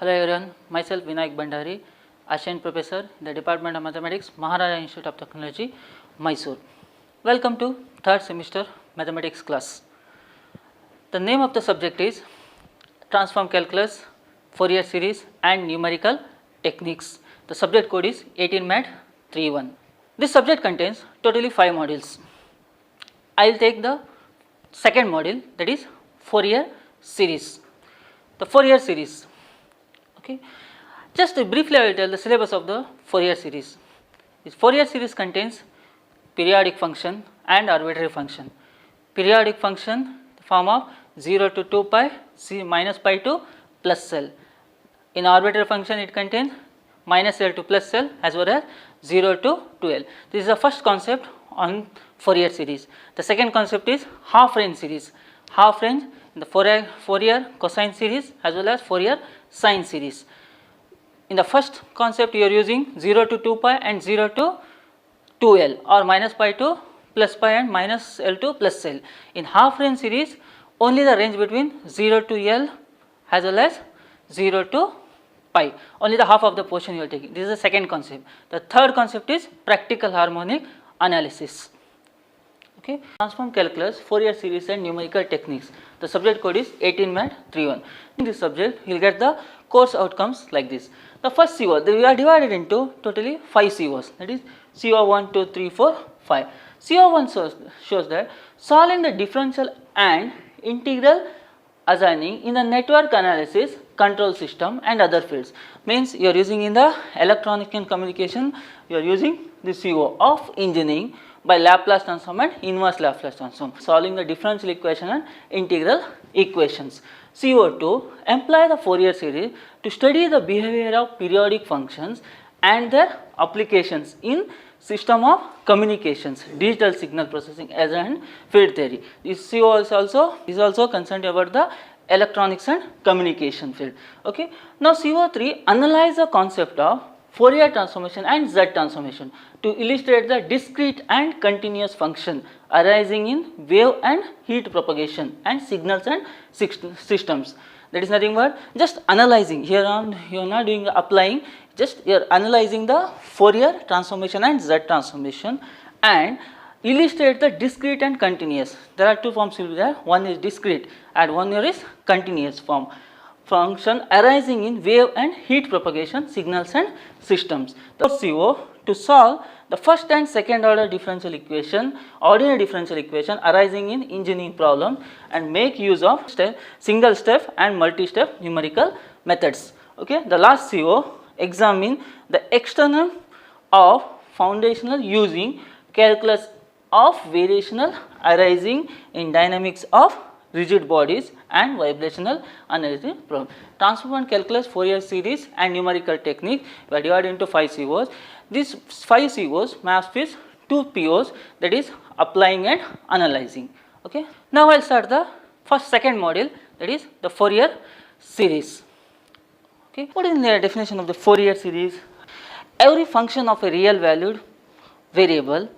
Hello everyone, myself Vinayak Bandari, Assistant Professor in the Department of Mathematics, Maharaja Institute of Technology, Mysore. Welcome to third semester mathematics class. The name of the subject is Transform Calculus, Fourier Series and Numerical Techniques. The subject code is 18MAT31. This subject contains totally 5 modules. I will take the second module, that is Fourier Series. The Fourier Series. Okay. Just briefly I will tell the syllabus of the Fourier series. This Fourier series contains periodic function and arbitrary function. Periodic function the form of 0 to 2 pi, c minus pi to plus L. In arbitrary function it contains minus L to plus L as well as 0 to 2L. This is the first concept on Fourier series. The second concept is half range series. Half range in the Fourier cosine series as well as Fourier sine series. In the first concept you are using 0 to 2 pi and 0 to 2L or minus pi to plus pi and minus L to plus L. In half range series only the range between 0 to L as well as 0 to pi, only the half of the portion you are taking. This is the second concept. The third concept is practical harmonic analysis. Okay. Transform Calculus, Fourier Series and Numerical Techniques. The subject code is 18MAT31. In this subject you will get the course outcomes like this. The first CO, we are divided into totally 5 COs, that is CO 1, 2, 3, 4, 5. CO 1 shows that solving the differential and integral assigning in the network analysis, control system and other fields. Means you are using in the electronic and communication, you are using the CO of engineering by Laplace transform and inverse Laplace transform, solving the differential equation and integral equations. CO2, employ the Fourier series to study the behavior of periodic functions and their applications in system of communications, digital signal processing and field theory. This CO is also concerned about the electronics and communication field. Okay. Now CO3, analyze the concept of Fourier transformation and Z transformation to illustrate the discrete and continuous function arising in wave and heat propagation and signals and systems. That is nothing but just analyzing. Here on you are not doing applying, just you are analyzing the Fourier transformation and Z transformation and illustrate the discrete and continuous. There are two forms will be there. One is discrete and one here is continuous form. Function arising in wave and heat propagation, signals and systems. The CO to solve the first and second order differential equation, ordinary differential equation arising in engineering problem and make use of single step and multi-step numerical methods. Okay. The last CO, examine the external of foundational using calculus of variational arising in dynamics of rigid bodies and vibrational analysis problem. Transform Calculus, Fourier Series and Numerical Technique we are divided into 5 COs. These 5 COs maps is 2 POs, that is applying and analyzing. Okay. Now I will start the second module, that is the Fourier Series. Okay. What is the definition of the Fourier Series? Every function of a real valued variable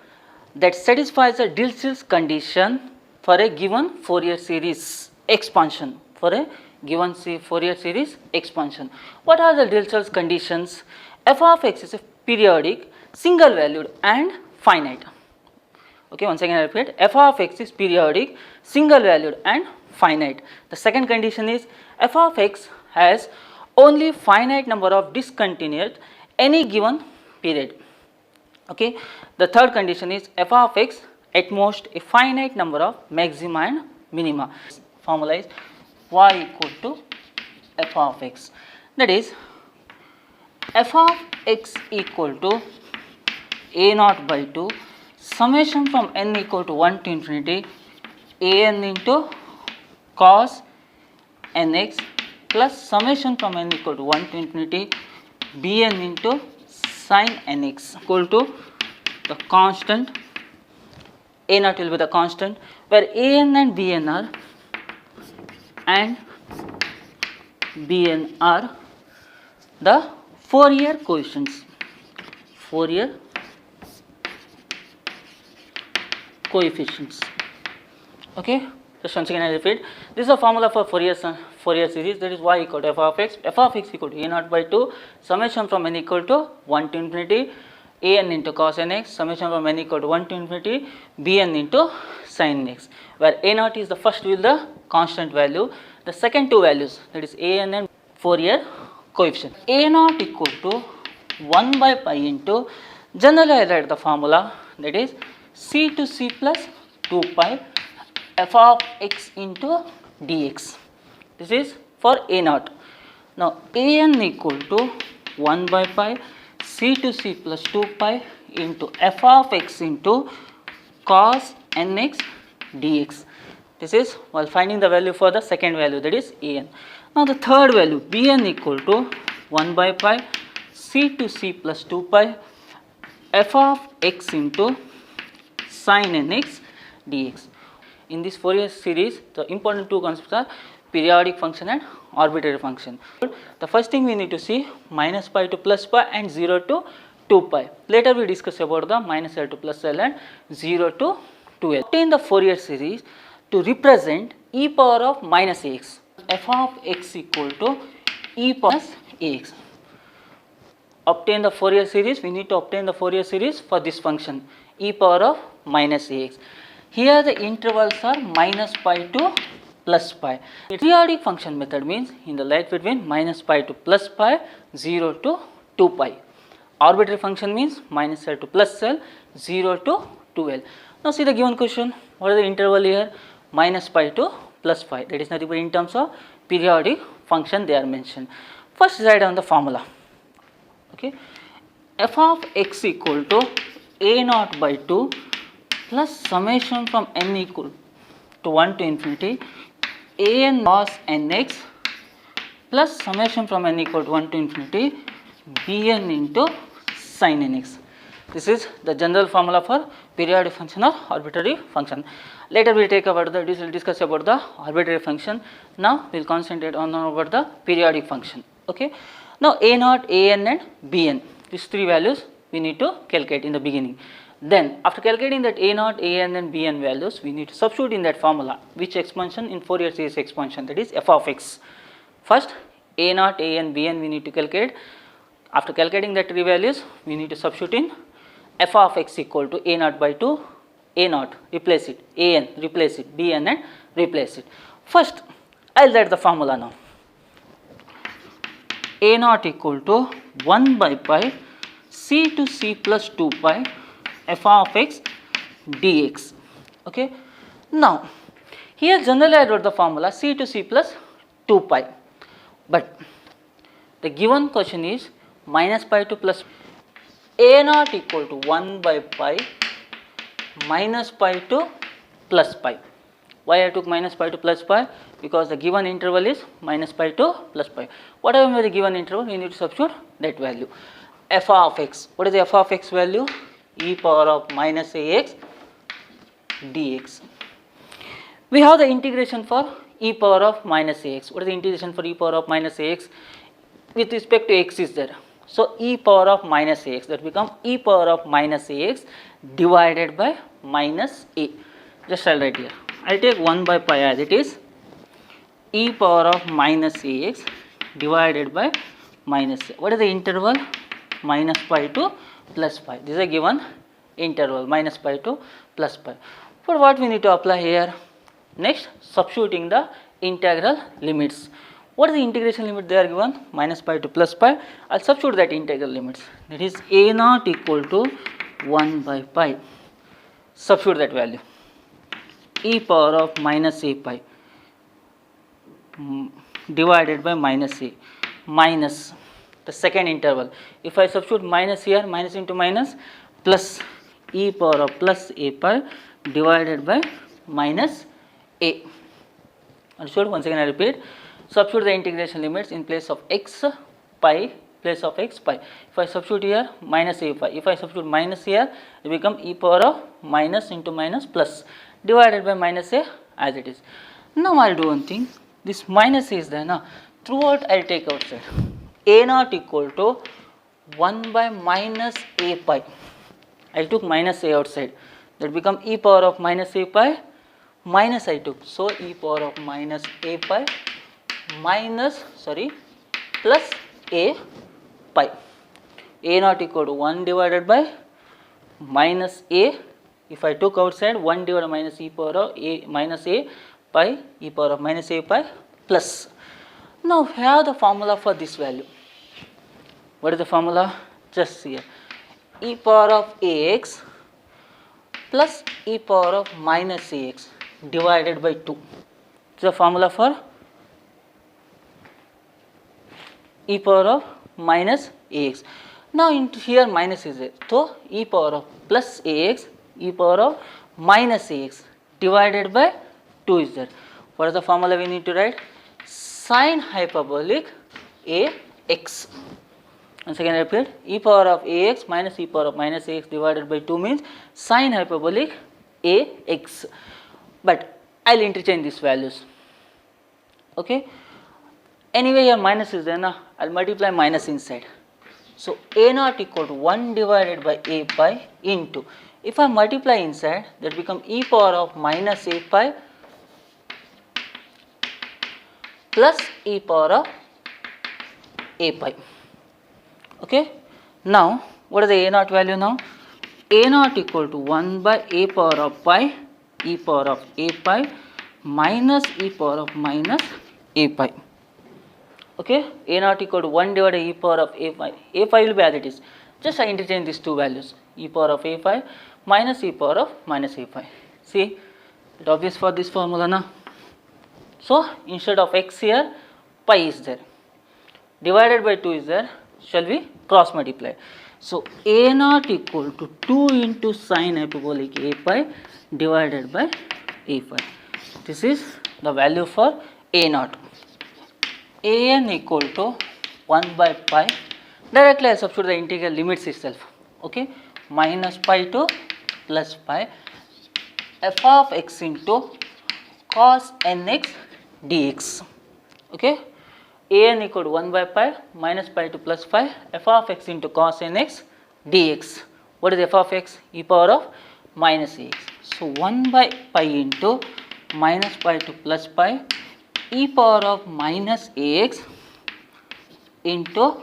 that satisfies a Dirichlet's condition for a given Fourier series expansion, for a given Fourier series expansion. What are the Dirichlet's conditions? F of x is a periodic, single valued and finite. Okay, once again I repeat, f of x is periodic, single valued and finite. The second condition is f of x has only finite number of discontinuous any given period. Okay. The third condition is f of x at most a finite number of maxima and minima. Formula is y equal to f of x, that is f of x equal to a naught by 2 summation from n equal to 1 to infinity a n into cos nx plus summation from n equal to 1 to infinity b n into sin nx equal to the constant a naught will be the constant where a n and b n are the Fourier coefficients. Fourier coefficients. Okay. Just once again I repeat, this is a formula for Fourier series, that is y equal to f of x equal to a naught by 2 summation from n equal to 1 to infinity a n into cos nx summation from n equal to 1 to infinity b n into sin x, where a naught is the first will the constant value, the second two values, that is a n and Fourier coefficient. A naught equal to 1 by pi into, generally I write the formula, that is c to c plus 2 pi f of x into dx. This is for a naught. Now a n equal to 1 by pi c to c plus 2 pi into f of x into cos nx dx. This is while finding the value for the second value, that is a n. Now the third value b n equal to 1 by pi c to c plus 2 pi f of x into sin nx dx. In this Fourier series, the important two concepts are periodic function and arbitrary function. The first thing we need to see minus pi to plus pi and 0 to 2 pi. Later we discuss about the minus L to plus L and 0 to 2L. Obtain the Fourier series to represent e power of minus ax. F of x equal to e power minus ax. Obtain the Fourier series, we need to obtain the Fourier series for this function e power of minus ax. Here the intervals are minus pi to plus pi. Periodic function method means in the light between minus pi to plus pi, 0 to 2 pi. Arbitrary function means minus L to plus L, 0 to 2L. Now see the given question, what is the interval here? Minus pi to plus pi, that is nothing but in terms of periodic function they are mentioned. First write down the formula. Okay, f of x equal to a naught by 2 plus summation from n equal to 1 to infinity a n cos nx plus summation from n equal to 1 to infinity b n into sin nx. This is the general formula for periodic function or arbitrary function. Later we will take about the, we will discuss about the arbitrary function. Now we will concentrate on about the periodic function. Okay. Now a naught, a n and b n, these three values we need to calculate in the beginning. Then after calculating that a naught, a n and b n values, we need to substitute in that formula which expansion in Fourier series expansion, that is f of x. First a naught, a n, b n we need to calculate. After calculating that three values, we need to substitute in f of x equal to a naught by 2, a naught replace it, a n replace it, b n and replace it. First I will write the formula now. A naught equal to 1 by pi c to c plus 2 pi f of x dx. Okay. Now here generally I wrote the formula c to c plus 2 pi, but the given question is minus pi to plus. A naught equal to 1 by pi minus pi to plus pi. Why I took minus pi to plus pi? Because the given interval is minus pi to plus pi. Whatever the given interval, we need to substitute that value. F of x. What is the f of x value? E power of minus ax dx. We have the integration for e power of minus ax. What is the integration for e power of minus ax? With respect to x is there. So e power of minus ax, that become e power of minus ax divided by minus a. Just I will write here. I will take 1 by pi as it is, e power of minus ax divided by minus a. What is the interval? Minus pi to plus pi. This is a given interval, minus pi to plus pi. For what we need to apply here? Next, substituting the integral limits. What is the integration limit they are given? Minus pi to plus pi. I will substitute that integral limits. That is a naught equal to 1 by pi. Substitute that value. E power of minus a pi divided by minus a minus the second interval. If I substitute minus here, minus into minus, plus e power of plus a pi divided by minus a. Understood? Once again I repeat. Substitute the integration limits in place of x pi, place of x pi. If I substitute here minus a pi, if I substitute minus here, it become e power of minus into minus plus divided by minus a as it is. Now I will do one thing. This minus a is there now. Throughout I will take outside. A naught equal to 1 by minus a pi. I took minus a outside. That become e power of minus a pi minus I took, so e power of minus a pi plus a pi. A naught equal to 1 divided by minus a, if I took outside 1 divided by minus e power of a minus a pi e power of minus a pi plus. Now have the formula for this value. What is the formula? Just see here. E power of ax plus e power of minus ax divided by 2. It's the formula for e power of minus ax. Now here minus is there, so e power of plus ax, e power of minus ax divided by 2 is there. What is the formula we need to write? Sine hyperbolic ax. Once again repeat, e power of ax minus e power of minus ax divided by 2 means sine hyperbolic ax. But I will interchange these values. Okay. Anyway here minus is there na, I will multiply minus inside. So a naught equal to 1 divided by a pi into, if I multiply inside, that become e power of minus a pi plus e power of a pi. Okay. Now what is the a naught value now? A naught equal to 1 by a power of pi e power of a pi minus e power of minus a pi. Okay, a naught equal to 1 divided by e power of a pi. A pi will be as it is. Just I interchange these two values, e power of a pi minus e power of minus a pi. See, it obvious for this formula now. So instead of x here, pi is there. Divided by 2 is there. Shall we cross multiply? So a naught equal to 2 into sine hyperbolic a pi divided by a pi. This is the value for a naught. An equal to 1 by pi, directly I substitute the integral limits itself, okay, minus pi to plus pi f of x into cos nx dx, okay. An equal to 1 by pi minus pi to plus pi f of x into cos nx dx. What is f of x? E power of minus ax. So 1 by pi into minus pi to plus pi e power of minus ax into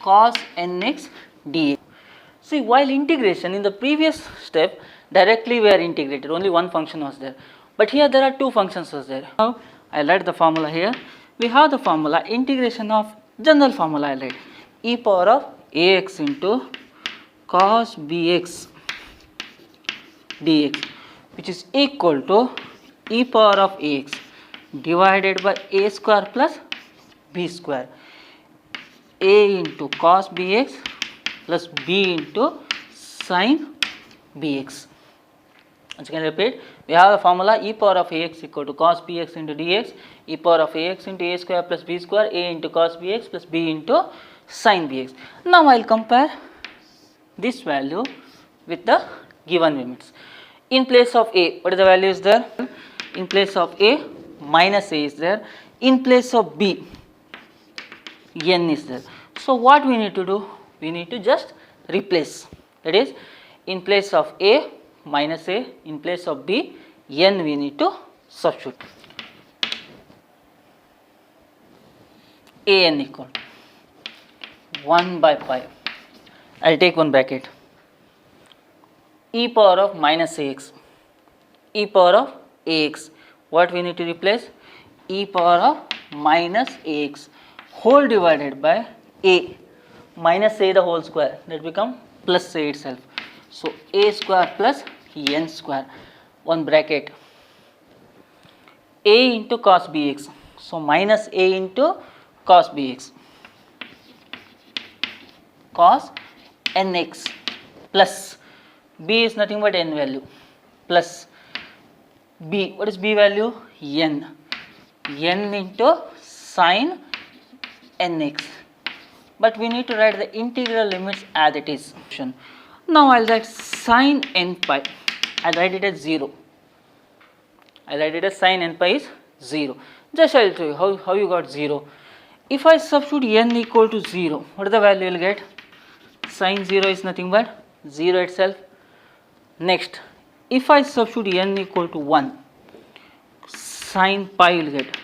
cos nx dx. See, while integration in the previous step, directly we are integrated, only one function was there. But here there are two functions was there. Now I write the formula here. We have the formula integration of general formula I write e power of ax into cos bx dx, which is equal to e power of ax divided by a square plus b square, a into cos bx plus b into sin bx. Once again repeat, we have the formula e power of ax equal to cos bx into dx, e power of ax into a square plus b square, a into cos bx plus b into sin bx. Now I will compare this value with the given limits. In place of a, what is the value is there? In place of a, minus a is there. In place of b, n is there. So what we need to do? We need to just replace. That is, in place of a, minus a, in place of b, n we need to substitute. A n equal to 1 by pi. I will take one bracket. E power of minus ax, e power of ax. What we need to replace? E power of minus ax whole divided by a minus a the whole square, that become plus a itself. So a square plus n square, one bracket, a into cos bx, so minus a into cos bx, cos nx plus b is nothing but n value plus b, what is b value? N into sin nx, but we need to write the integral limits as it is. Now I will write sin n pi, I will write it as 0. I will write it as sin n pi is 0. Just I will show you how you got 0. If I substitute n equal to 0, what is the value you will get? Sin 0 is nothing but 0 itself. Next, if I substitute n equal to 1, sine pi will get.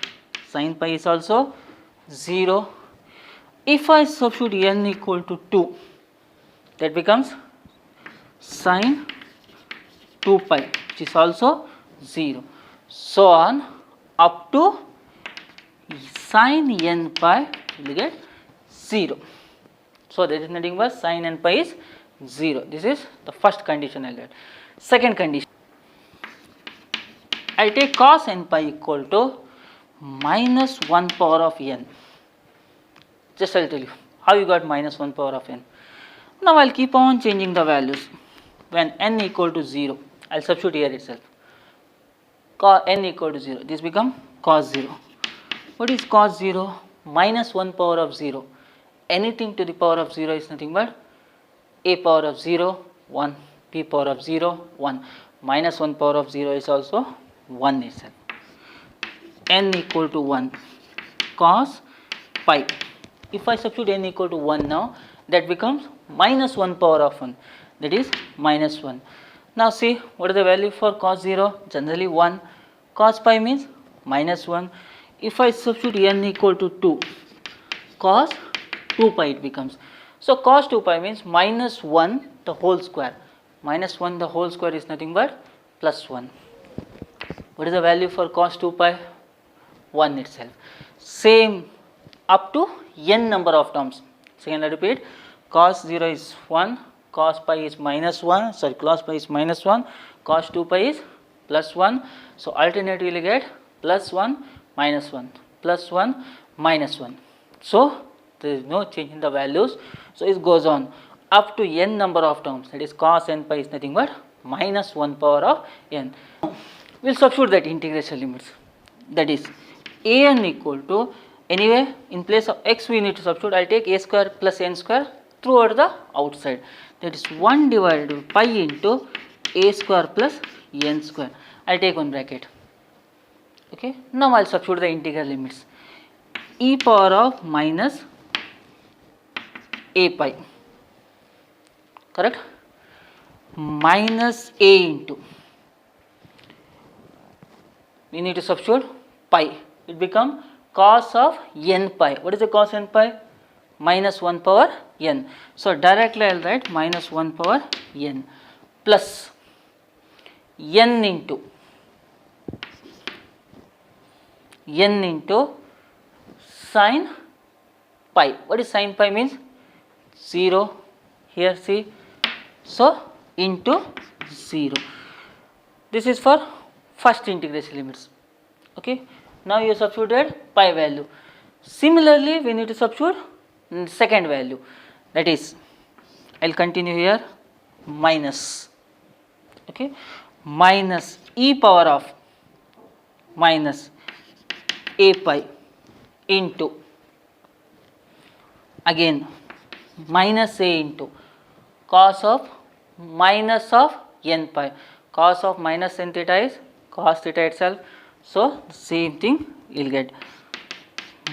Sine pi is also 0. If I substitute n equal to 2, that becomes sine 2 pi, which is also 0. So on up to sine n pi will get 0. So that is nothing but sine n pi is 0. This is the first condition I get. Second condition, I take cos n pi equal to minus 1 power of n. Just I will tell you how you got minus 1 power of n. Now I will keep on changing the values. When n equal to 0, I will substitute here itself. Cos n equal to 0, this become cos 0. What is cos 0? Minus 1 power of 0. Anything to the power of 0 is nothing but a power of 0, 1, b power of 0, 1. Minus 1 power of 0 is also 1 itself. N equal to 1 cos pi. If I substitute n equal to 1 now, that becomes minus 1 power of 1, that is minus 1. Now see, what is the value for cos 0? Generally 1. Cos pi means minus 1. If I substitute n equal to 2, cos 2 pi it becomes. So cos 2 pi means minus 1 the whole square. Minus 1 the whole square is nothing but plus 1. What is the value for cos 2 pi? 1 itself. Same up to n number of terms. Second I repeat, cos 0 is 1, cos pi is minus 1, cos pi is minus 1, cos 2 pi is plus 1. So alternatively you get plus 1, minus 1, plus 1, minus 1. So there is no change in the values. So it goes on up to n number of terms, that is cos n pi is nothing but minus 1 power of n. We will substitute that integration limits, that is a n equal to, anyway in place of x we need to substitute, I will take a square plus n square throughout the outside, that is 1 divided by pi into a square plus n square. I will take one bracket. Okay. Now I will substitute the integral limits. E power of minus a pi, correct, minus a into, we need to substitute pi, it become cos of n pi. What is the cos n pi? Minus 1 power n. So directly I will write minus 1 power n plus n into sine pi. What is sine pi means? 0 here, see, so into 0. This is for first integration limits. Okay. Now you substituted pi value. Similarly we need to substitute second value, that is I will continue here minus, okay, minus e power of minus a pi into, again minus a into cos of minus of n pi. Cos of minus n theta is cos theta itself. So the same thing you will get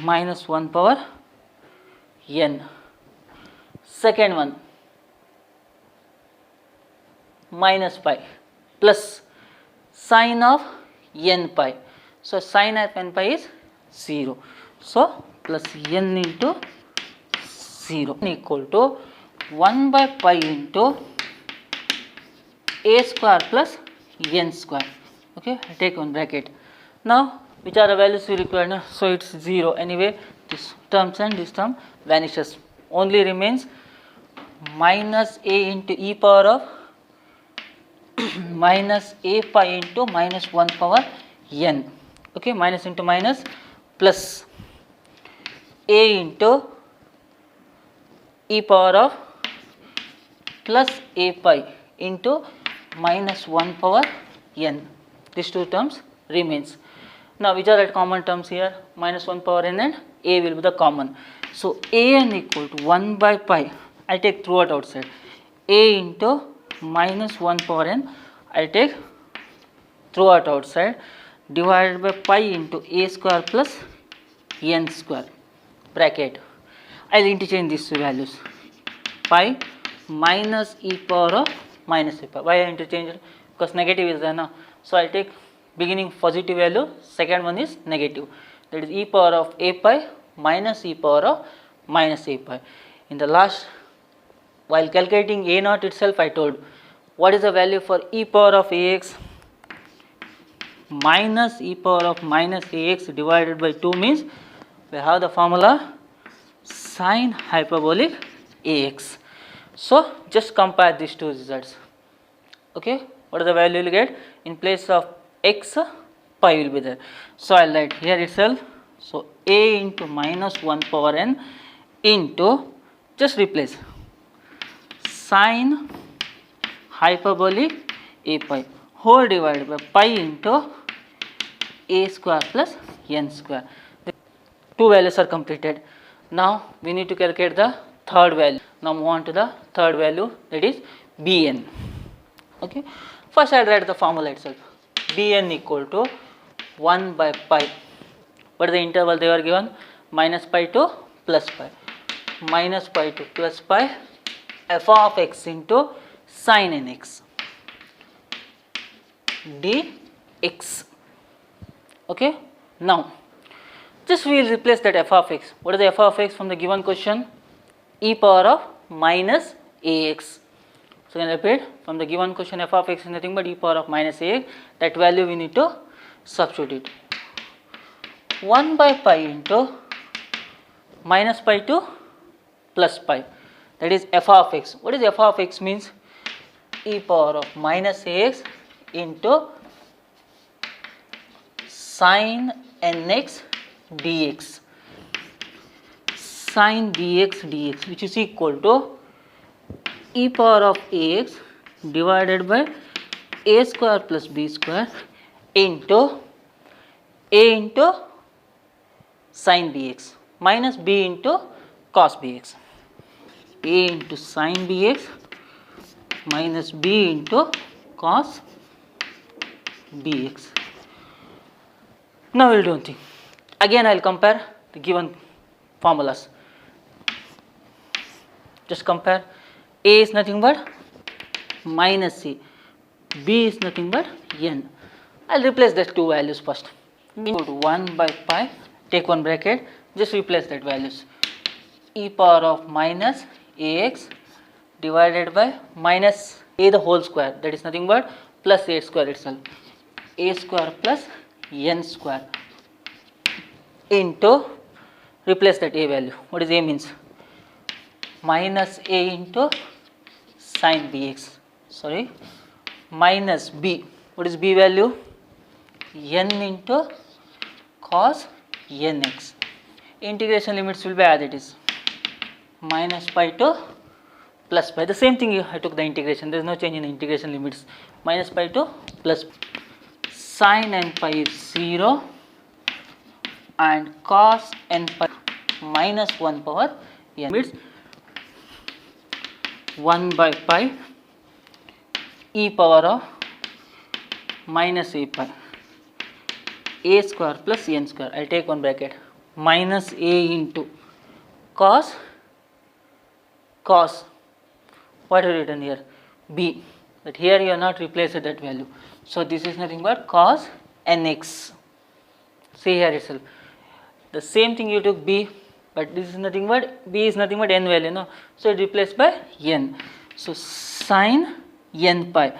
minus 1 power n. Second one minus pi plus sine of n pi. So sine of n pi is 0. So plus n into 0 equal to 1 by pi into a square plus n square. Okay, I take one bracket. Now which are the values we require now? So it's 0 anyway, this terms and this term vanishes, only remains minus a into e power of minus a pi into minus 1 power n. Okay, minus into minus plus a into e power of plus a pi into minus 1 power n. These two terms remains. Now which are the common terms here? Minus 1 power n and a will be the common. So a n equal to 1 by pi, I take throughout outside, a into minus 1 power n, I take throughout outside, divided by pi into a square plus n square, bracket. I will interchange these two values, pi minus e power of minus a pi. Why I interchange it? Because negative is there now. So I take beginning positive value, second one is negative, that is e power of a pi minus e power of minus a pi. In the last, while calculating a naught itself, I told what is the value for e power of ax minus e power of minus ax divided by 2 means we have the formula sine hyperbolic ax. So just compare these two results. Okay, what is the value you will get? In place of x, pi will be there. So I will write here itself. So a into minus 1 power n into, just replace, sine hyperbolic a pi whole divided by pi into a square plus n square. The two values are completed. Now we need to calculate the third value. Now move on to the third value, that is bn. Okay, first I will write the formula itself. Bn equal to 1 by pi. What is the interval they were given? Minus pi to plus pi. Minus pi to plus pi f of x into sin nx dx. Okay, now just we will replace that f of x. What is the f of x from the given question? E power of minus ax. So can I repeat, from the given question f of x is nothing but e power of minus ax. That value we need to substitute. 1 by pi into minus pi to plus pi, that is f of x. What is f of x means? E power of minus ax into sin nx dx, sin dx, which is equal to e power of ax divided by a square plus b square into a into sin bx minus b into cos bx. A into sin bx minus b into cos bx. Now we will do one thing. Again I will compare the given formulas. Just compare. A is nothing but minus c, b is nothing but n. I will replace these two values first. Equal to 1 by pi, take one bracket, just replace that values. E power of minus ax divided by minus a the whole square, that is nothing but plus a square itself, a square plus n square into, replace that a value. What is a means? Minus a into sin bx, sorry, minus b. What is b value? N into cos nx. Integration limits will be as it is, minus pi to plus pi. The same thing I took the integration, there is no change in the integration limits. Minus pi to plus sin n pi is 0 and cos n pi minus 1 power n. Limits 1 by pi e power of minus a pi a square plus n square. I will take one bracket, minus a into cos, what have you written here? B, but here you have not replaced that value. So this is nothing but cos nx. See here itself. The same thing you took b, but this is nothing but, b is nothing but n value, no? So it replaced by n. So sin n pi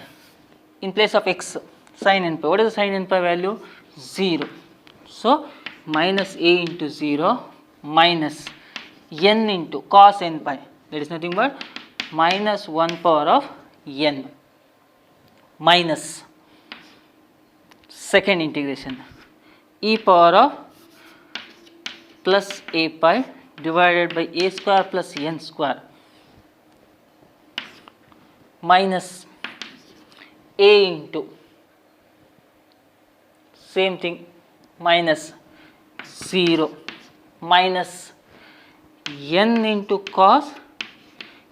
in place of x, sin n pi. What is the sin n pi value? 0. So minus a into 0 minus n into cos n pi, that is nothing but minus 1 power of n minus second integration e power of plus a pi divided by a square plus n square minus a into, same thing, minus 0 minus n into cos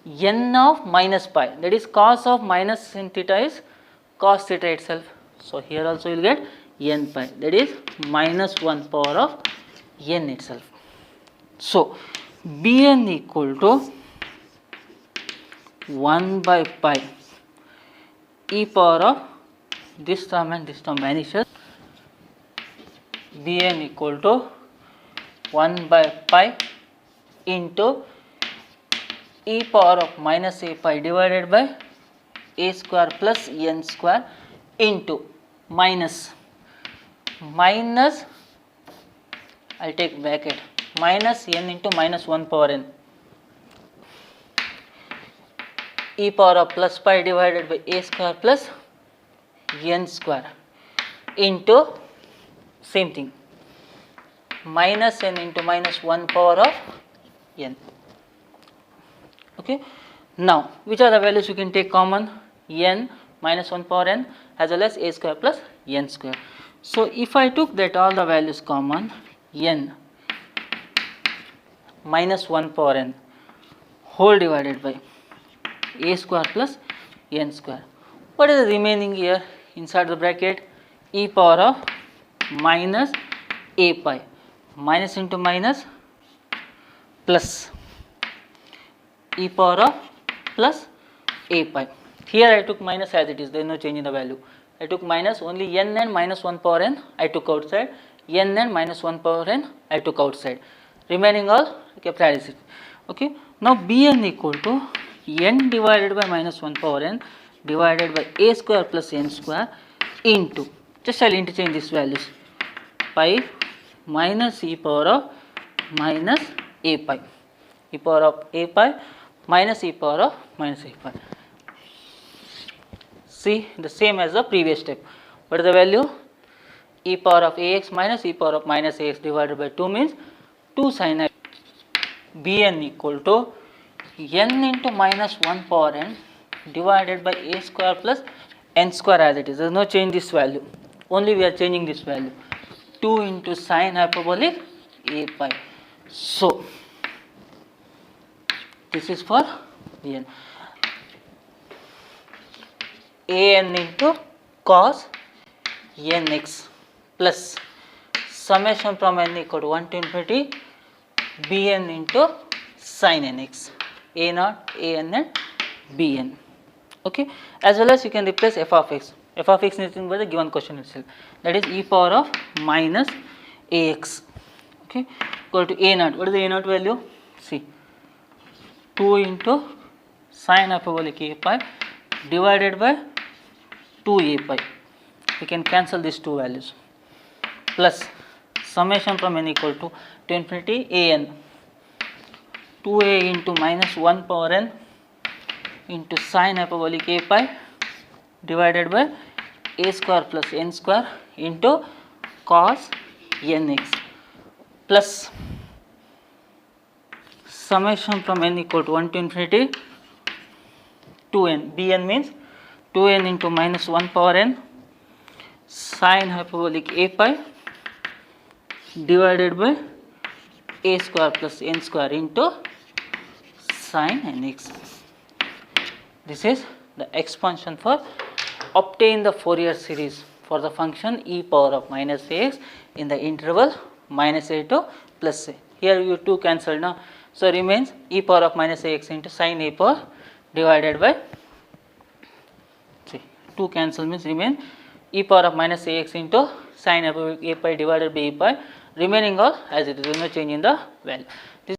n of minus pi, that is cos of minus sin theta is cos theta itself. So here also you will get n pi, that is minus 1 power of n itself. So Bn equal to 1 by pi e power of this term and this term vanishes, Bn equal to 1 by pi into e power of minus a pi divided by a square plus n square into minus I'll take bracket minus n into minus 1 power n e power of plus pi divided by a square plus n square into same thing minus n into minus 1 power of n. Okay. Now, which are the values you can take common? N minus 1 power n as well as a square plus n square. So, if I took that all the values common, n minus 1 power n whole divided by a square plus n square. What is the remaining here inside the bracket? E power of minus a pi, minus into minus plus e power of plus a pi. Here I took minus as it is, there is no change in the value. I took minus, only n and minus 1 power n I took outside, n and minus 1 power n I took outside. Remaining all kept as it. Okay. Now Bn equal to n divided by minus 1 power n divided by a square plus n square into, just I will interchange these values, pi minus e power of minus a pi, e power of a pi minus e power of minus a pi. See, the same as the previous step. What is the value? E power of ax minus e power of minus ax divided by 2 means 2 sin x. Bn equal to n into minus 1 power n divided by a square plus n square as it is. There is no change this value. Only we are changing this value. 2 into sin hyperbolic a pi. So, this is for Bn. An into cos nx plus summation from n equal to 1 to infinity Bn into sin nx, a naught, an and Bn. Okay. As well as you can replace f of x. F of x is nothing but the given question itself. That is e power of minus ax. Okay. Equal to a naught. What is the a naught value? See, 2 into sin hyperbolic a pi divided by 2 a pi. We can cancel these two values plus summation from n equal to infinity an 2a into minus 1 power n into sin hyperbolic a pi divided by a square plus n square into cos nx plus summation from n equal to 1 to infinity 2n. Bn means 2n into minus 1 power n sin hyperbolic a pi divided by a square plus n square into sin nx. This is the expansion for obtain the Fourier series for the function e power of minus ax in the interval minus a to plus a. Here you 2 cancel now. So, remains e power of minus ax into sin a power divided by, see, 2 cancel means remain e power of minus ax into sin a pi divided by a pi, remaining all as it is, no change in the value. This